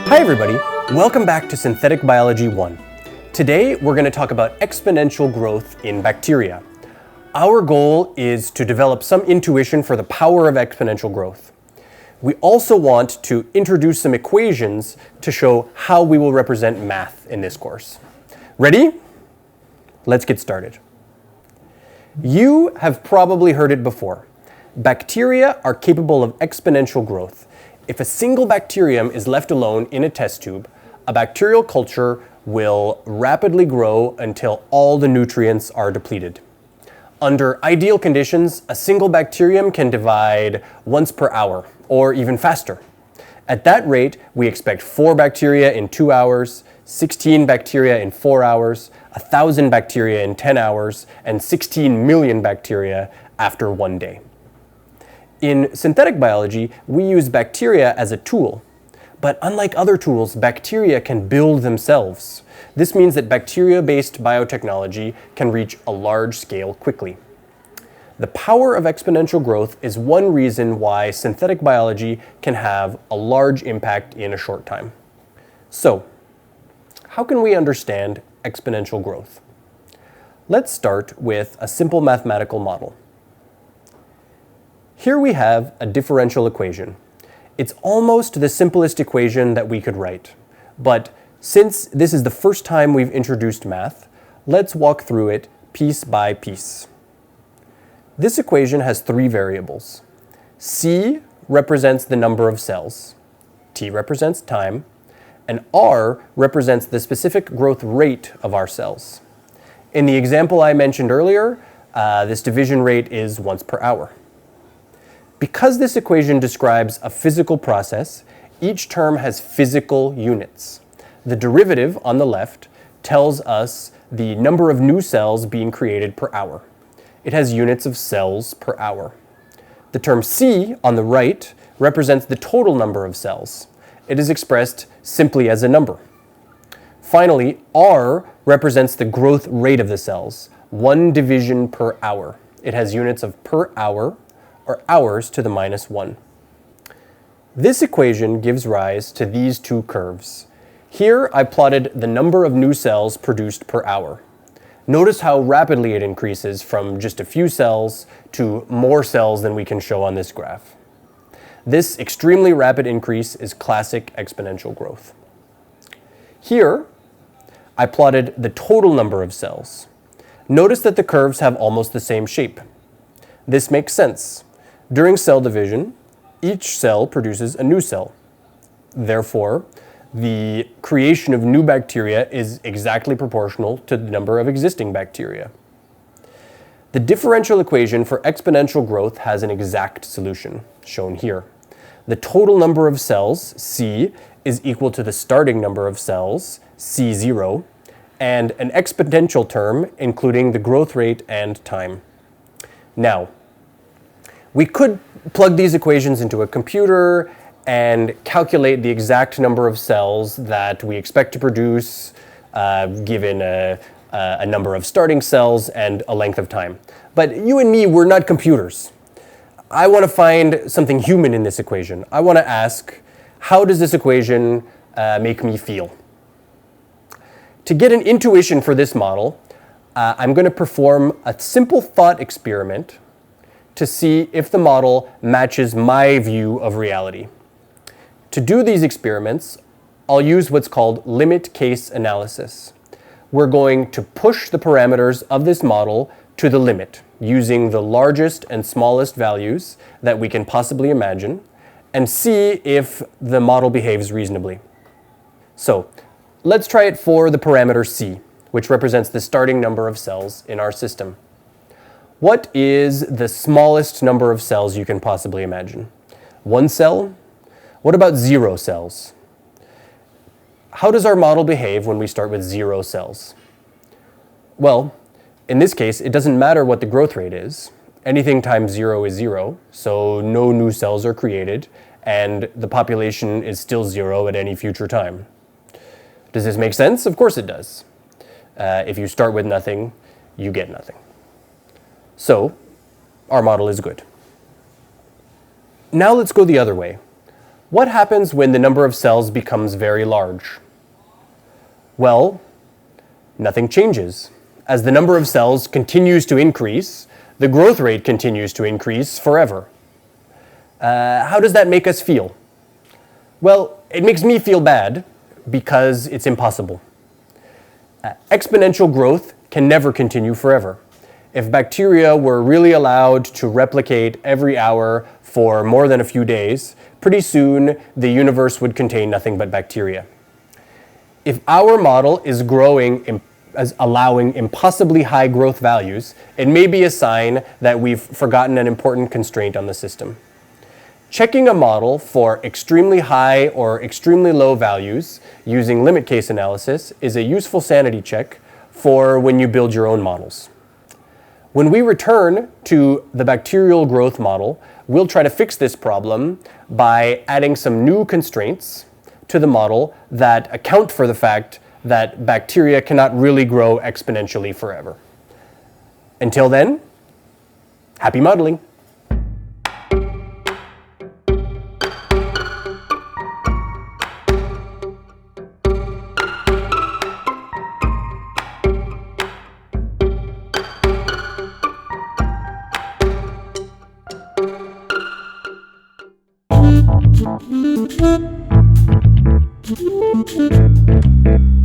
Hi everybody, welcome back to Synthetic Biology 1. Today we're going to talk about exponential growth in bacteria. Our goal is to develop some intuition for the power of exponential growth. We also want to introduce some equations to show how we will represent math in this course. Ready? Let's get started. You have probably heard it before. Bacteria are capable of exponential growth. If a single bacterium is left alone in a test tube, a bacterial culture will rapidly grow until all the nutrients are depleted. Under ideal conditions, a single bacterium can divide once per hour, or even faster. At that rate, we expect 4 bacteria in 2 hours, 16 bacteria in 4 hours, 1,000 bacteria in 10 hours, and 16 million bacteria after 1 day. In synthetic biology, we use bacteria as a tool. But unlike other tools, bacteria can build themselves. This means that bacteria-based biotechnology can reach a large scale quickly. The power of exponential growth is one reason why synthetic biology can have a large impact in a short time. So, how can we understand exponential growth? Let's start with a simple mathematical model. Here we have a differential equation. It's almost the simplest equation that we could write. But since this is the first time we've introduced math, let's walk through it piece by piece. This equation has 3 variables. C represents the number of cells, T represents time, and R represents the specific growth rate of our cells. In the example I mentioned earlier, this division rate is once per hour. Because this equation describes a physical process, each term has physical units. The derivative on the left tells us the number of new cells being created per hour. It has units of cells per hour. The term C on the right represents the total number of cells. It is expressed simply as a number. Finally, R represents the growth rate of the cells, 1 division per hour. It has units of per hour, or hours to the minus 1. This equation gives rise to these 2 curves. Here I plotted the number of new cells produced per hour. Notice how rapidly it increases from just a few cells to more cells than we can show on this graph. This extremely rapid increase is classic exponential growth. Here I plotted the total number of cells. Notice that the curves have almost the same shape. This makes sense. During cell division, each cell produces a new cell. Therefore, the creation of new bacteria is exactly proportional to the number of existing bacteria. The differential equation for exponential growth has an exact solution, shown here. The total number of cells, C, is equal to the starting number of cells, C0, and an exponential term including the growth rate and time. Now, we could plug these equations into a computer and calculate the exact number of cells that we expect to produce given a number of starting cells and a length of time. But you and me, we're not computers. I want to find something human in this equation. I want to ask, how does this equation make me feel? To get an intuition for this model, I'm going to perform a simple thought experiment to see if the model matches my view of reality. To do these experiments, I'll use what's called limit case analysis. We're going to push the parameters of this model to the limit using the largest and smallest values that we can possibly imagine and see if the model behaves reasonably. So let's try it for the parameter C, which represents the starting number of cells in our system. What is the smallest number of cells you can possibly imagine? 1 cell? What about 0 cells? how does our model behave when we start with 0 cells? Well, in this case, it doesn't matter what the growth rate is. Anything times 0 is 0, so no new cells are created, and the population is still 0 at any future time. Does this make sense? Of course it does. If you start with nothing, you get nothing. So, our model is good. Now let's go the other way. What happens when the number of cells becomes very large? Well, nothing changes. As the number of cells continues to increase, the growth rate continues to increase forever. How does that make us feel? Well, it makes me feel bad because it's impossible. Exponential growth can never continue forever. If bacteria were really allowed to replicate every hour for more than a few days, pretty soon the universe would contain nothing but bacteria. If our model is growing as allowing impossibly high growth values, it may be a sign that we've forgotten an important constraint on the system. Checking a model for extremely high or extremely low values using limit case analysis is a useful sanity check for when you build your own models. When we return to the bacterial growth model, we'll try to fix this problem by adding some new constraints to the model that account for the fact that bacteria cannot really grow exponentially forever. Until then, happy modeling! Thank you.